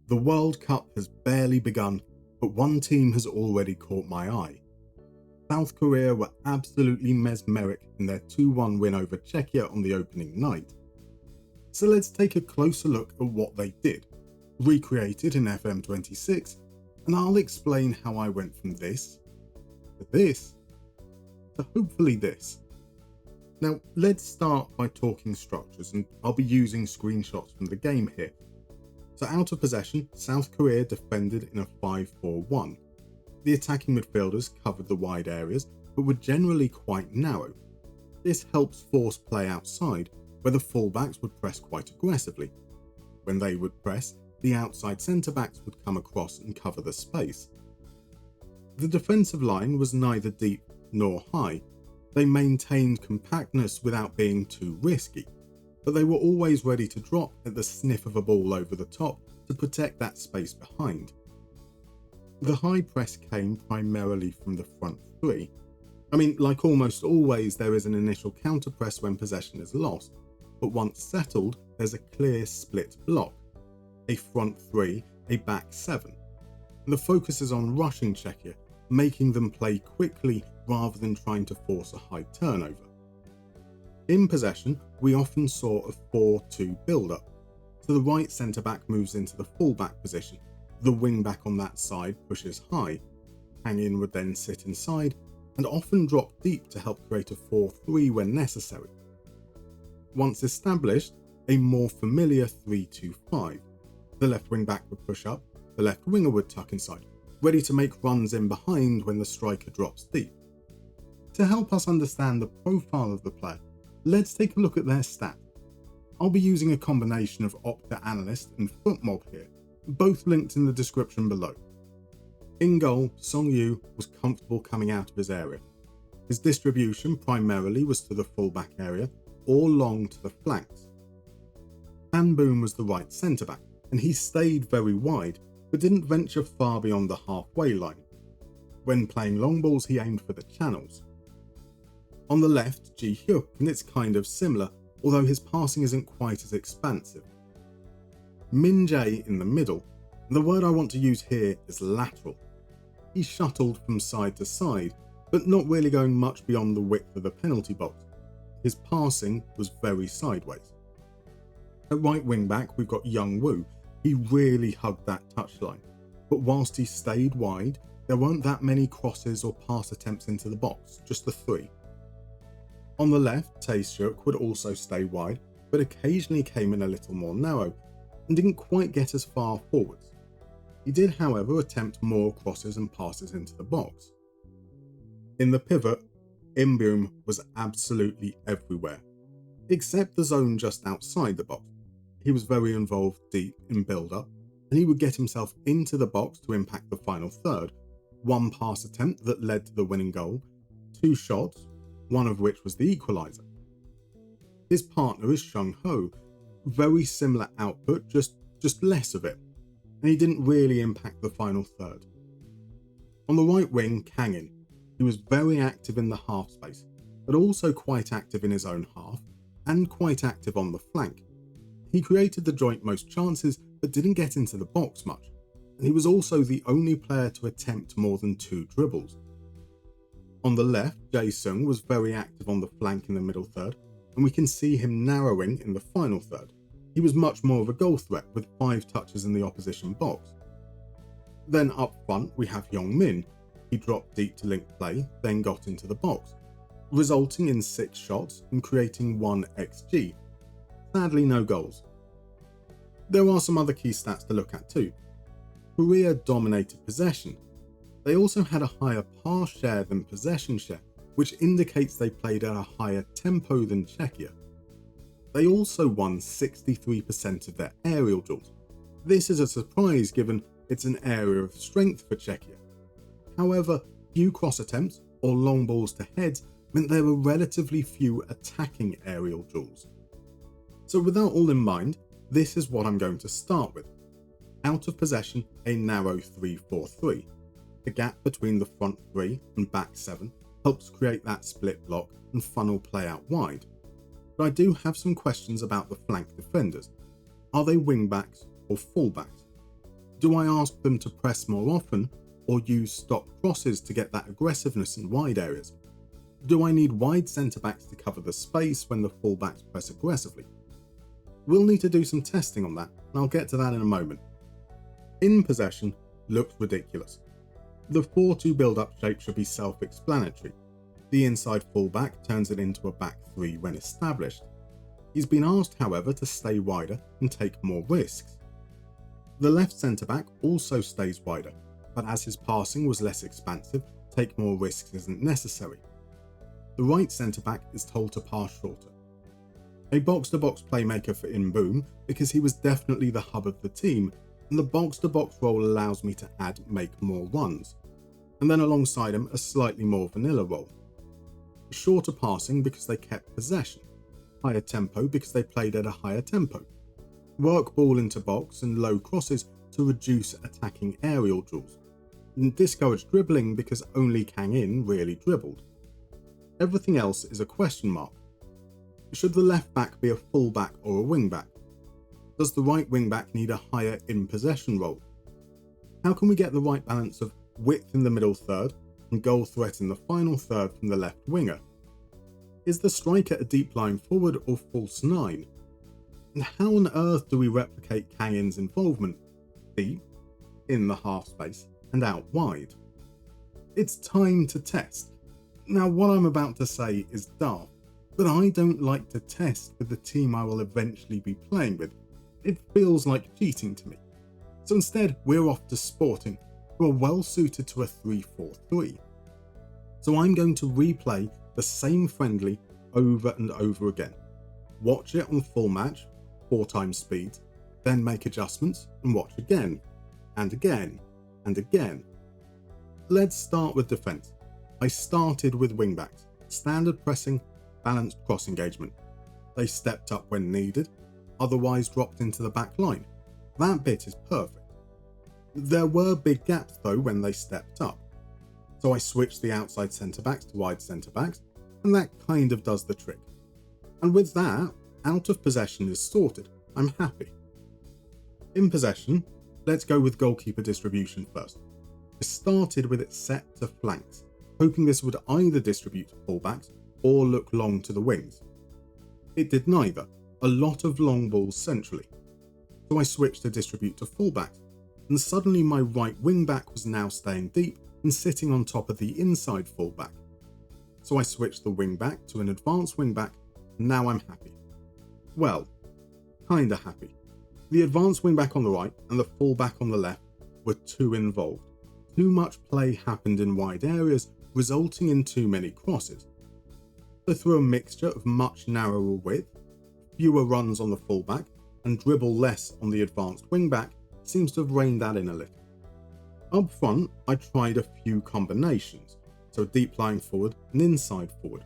The World Cup has barely begun, but one team has already caught my eye. South Korea were absolutely mesmeric in their 2-1 win over Czechia on the opening night. So let's take a closer look at what they did, recreated in FM26, and I'll explain how I went from this, to this, to hopefully this. Now let's start by talking structures, and I'll be using screenshots from the game here. So out of possession, South Korea defended in a 5-4-1. The attacking midfielders covered the wide areas, but were generally quite narrow. This helps force play outside, where the fullbacks would press quite aggressively. When they would press, the outside centre-backs would come across and cover the space. The defensive line was neither deep nor high. They maintained compactness without being too risky, but they were always ready to drop at the sniff of a ball over the top to protect that space behind. The high press came primarily from the front three. Like almost always, there is an initial counter press when possession is lost, but once settled, there's a clear split block. A front three, a back seven. The focus is on rushing Czechia, making them play quickly rather than trying to force a high turnover. In possession, we often saw a 4-2 build-up. So the right centre-back moves into the full-back position, the wing-back on that side pushes high, Hang-in would then sit inside, and often drop deep to help create a 4-3 when necessary. Once established, a more familiar 3-2-5. The left wing-back would push up, the left winger would tuck inside, ready to make runs in behind when the striker drops deep. To help us understand the profile of the player, let's take a look at their stats. I'll be using a combination of Opta Analyst and FootMob here, both linked in the description below. In goal, Song-Yu was comfortable coming out of his area. His distribution primarily was to the fullback area or long to the flanks. Han-Boom was the right centre-back, and he stayed very wide, but didn't venture far beyond the halfway line. When playing long balls, he aimed for the channels. On the left, Ji-hyuk, and it's kind of similar, although his passing isn't quite as expansive. Min-jae in the middle, and the word I want to use here is lateral. He shuttled from side to side, but not really going much beyond the width of the penalty box. His passing was very sideways. At right wing back, we've got Young Woo. He really hugged that touchline, but whilst he stayed wide, there weren't that many crosses or pass attempts into the box, just the 3. On the left, Tae-seok would also stay wide, but occasionally came in a little more narrow, and didn't quite get as far forwards. He did, however, attempt more crosses and passes into the box. In the pivot, Im-beom was absolutely everywhere, except the zone just outside the box. He was very involved deep in build-up, and he would get himself into the box to impact the final third. 1 pass attempt that led to the winning goal, 2 shots, one of which was the equaliser. His partner is Sung-ho, very similar output, just less of it, and he didn't really impact the final third. On the right wing, Kang-in. He was very active in the half space, but also quite active in his own half, and quite active on the flank. He created the joint most chances, but didn't get into the box much, and he was also the only player to attempt more than 2 dribbles. On the left, Jae-sung was very active on the flank in the middle third, and we can see him narrowing in the final third. He was much more of a goal threat with 5 touches in the opposition box. Then up front we have Yong-min. He dropped deep to link play, then got into the box, resulting in 6 shots and creating 1 XG. Sadly, no goals. There are some other key stats to look at too. Korea dominated possession. They also had a higher pass share than possession share, which indicates they played at a higher tempo than Czechia. They also won 63% of their aerial duels. This is a surprise given it's an area of strength for Czechia. However, few cross attempts or long balls to heads meant there were relatively few attacking aerial duels. So with that all in mind, this is what I'm going to start with. Out of possession, a narrow 3-4-3. The gap between the front 3 and back 7 helps create that split block and funnel play out wide. But I do have some questions about the flank defenders. Are they wing backs or full backs? Do I ask them to press more often or use stop crosses to get that aggressiveness in wide areas? Do I need wide centre-backs to cover the space when the full-backs press aggressively? We'll need to do some testing on that, and I'll get to that in a moment. In possession looks ridiculous. The 4-2 build-up shape should be self-explanatory. The inside full-back turns it into a back 3 when established. He's been asked, however, to stay wider and take more risks. The left centre-back also stays wider, but as his passing was less expansive, take more risks isn't necessary. The right centre-back is told to pass shorter. A box-to-box playmaker for Mboum because he was definitely the hub of the team, and the box-to-box role allows me to add make more runs, and then alongside him a slightly more vanilla role. Shorter passing because they kept possession, higher tempo because they played at a higher tempo, work ball into box and low crosses to reduce attacking aerial duels, and discourage dribbling because only Kang In really dribbled. Everything else is a question mark. Should the left back be a full back or a wing back? Does the right wing back need a higher in possession role? How can we get the right balance of width in the middle third and goal threat in the final third from the left winger? Is the striker a deep lying forward or false 9? And how on earth do we replicate Kang In's involvement deep, in the half space and out wide? It's time to test. Now what I'm about to say is daft, but I don't like to test with the team I will eventually be playing with. It feels like cheating to me. So instead, we're off to Sporting, who are well suited to a 3-4-3. So I'm going to replay the same friendly over and over again. Watch it on full match, 4 times speed, then make adjustments and watch again, and again, and again. Let's start with defence. I started with wingbacks, standard pressing, balanced cross engagement. They stepped up when needed, otherwise dropped into the back line. That bit is perfect. There were big gaps though when they stepped up, so I switched the outside centre-backs to wide centre-backs, and that kind of does the trick. And with that, out of possession is sorted. I'm happy. In possession, let's go with goalkeeper distribution first. I started with it set to flanks, hoping this would either distribute to fullbacks or look long to the wings. It did neither, a lot of long balls centrally. So I switched to distribute to fullbacks, and suddenly my right wing back was now staying deep and sitting on top of the inside fullback. So I switched the wing back to an advanced wing back, and now I'm happy. Well, kinda happy. The advanced wing back on the right and the fullback on the left were too involved. Too much play happened in wide areas, resulting in too many crosses. So through a mixture of much narrower width, fewer runs on the fullback, and dribble less on the advanced wingback seems to have reined that in a little. Up front, I tried a few combinations, so a deep lying forward and inside forward,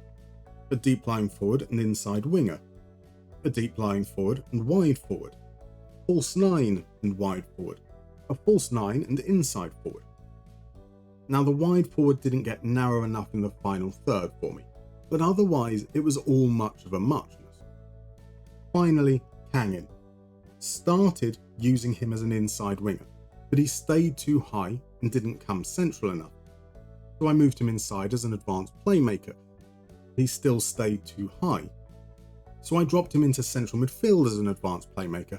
a deep lying forward and inside winger, a deep lying forward and wide forward, false 9 and wide forward, a false 9 and inside forward. Now the wide forward didn't get narrow enough in the final third for me, but otherwise it was all much of a muchness. Finally, Kang In. Started using him as an inside winger, but he stayed too high and didn't come central enough. So I moved him inside as an advanced playmaker. He still stayed too high. So I dropped him into central midfield as an advanced playmaker,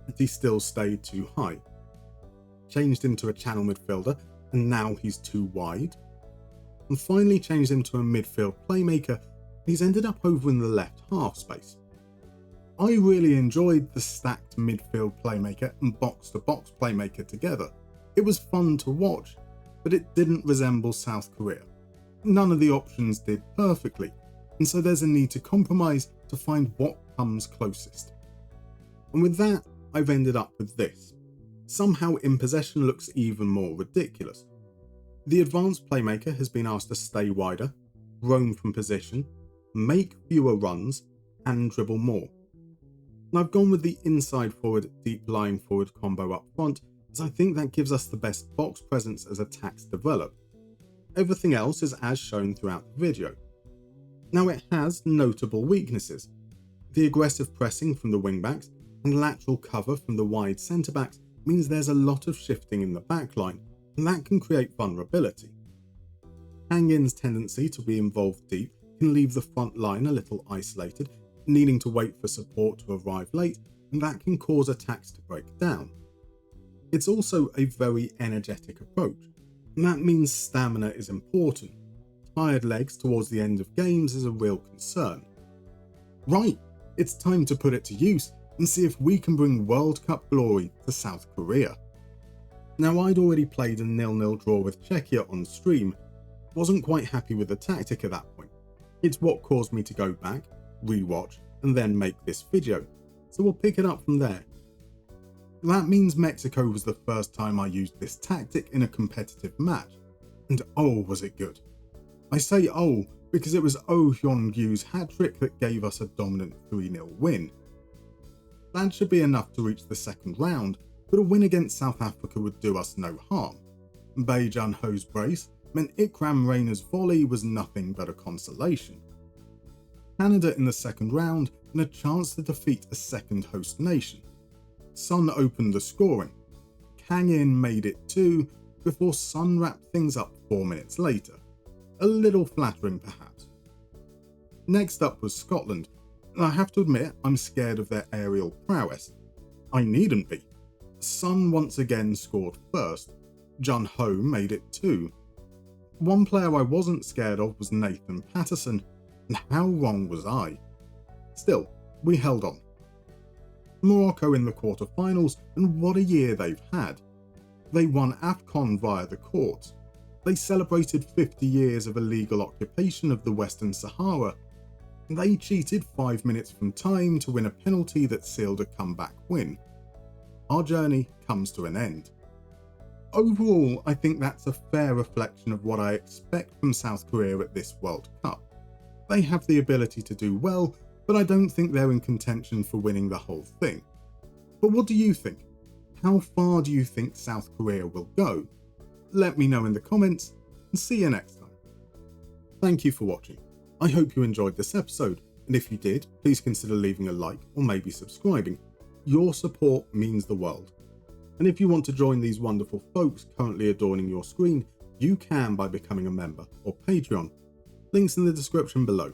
but he still stayed too high. Changed him to a channel midfielder, and now he's too wide. And finally changed him to a midfield playmaker, and he's ended up over in the left half space. I really enjoyed the stacked midfield playmaker and box-to-box playmaker together. It was fun to watch, but it didn't resemble South Korea. None of the options did perfectly, and so there's a need to compromise to find what comes closest. And with that, I've ended up with this. Somehow in possession looks even more ridiculous. The advanced playmaker has been asked to stay wider, roam from position, make fewer runs, and dribble more. And I've gone with the inside forward, deep lying forward combo up front, as I think that gives us the best box presence as attacks develop. Everything else is as shown throughout the video. Now it has notable weaknesses. The aggressive pressing from the wingbacks and lateral cover from the wide centre-backs means there's a lot of shifting in the backline, and that can create vulnerability. Hang-In's tendency to be involved deep can leave the front line a little isolated, needing to wait for support to arrive late, and that can cause attacks to break down. It's also a very energetic approach, and that means stamina is important. Tired legs towards the end of games is a real concern. Right, it's time to put it to use and see if we can bring World Cup glory to South Korea. Now, I'd already played a 0-0 draw with Czechia on stream, wasn't quite happy with the tactic at that point. It's what caused me to go back, rewatch, and then make this video, so we'll pick it up from there. That means Mexico was the first time I used this tactic in a competitive match, and oh was it good. I say oh because it was Oh Hyun-gyu's hat-trick that gave us a dominant 3-0 win. That should be enough to reach the second round, but a win against South Africa would do us no harm. Bae Jun-ho's brace meant Ikram Rainer's volley was nothing but a consolation. Canada in the second round and a chance to defeat a second host nation. Sun opened the scoring. Hang-In made it 2 before Sun wrapped things up 4 minutes later. A little flattering perhaps. Next up was Scotland, and I have to admit I'm scared of their aerial prowess. I needn't be. Sun once again scored first. Jun-ho made it 2. One player I wasn't scared of was Nathan Patterson, and how wrong was I? Still, we held on. Morocco in the quarterfinals, and what a year they've had. They won AFCON via the courts. They celebrated 50 years of illegal occupation of the Western Sahara. They cheated 5 minutes from time to win a penalty that sealed a comeback win. Our journey comes to an end. Overall, I think that's a fair reflection of what I expect from South Korea at this World Cup. They have the ability to do well, but I don't think they're in contention for winning the whole thing. But what do you think? How far do you think South Korea will go? Let me know in the comments, and see you next time. Thank you for watching. I hope you enjoyed this episode, and if you did, please consider leaving a like or maybe subscribing. Your support means the world. And if you want to join these wonderful folks currently adorning your screen, you can by becoming a member or Patreon. Links in the description below.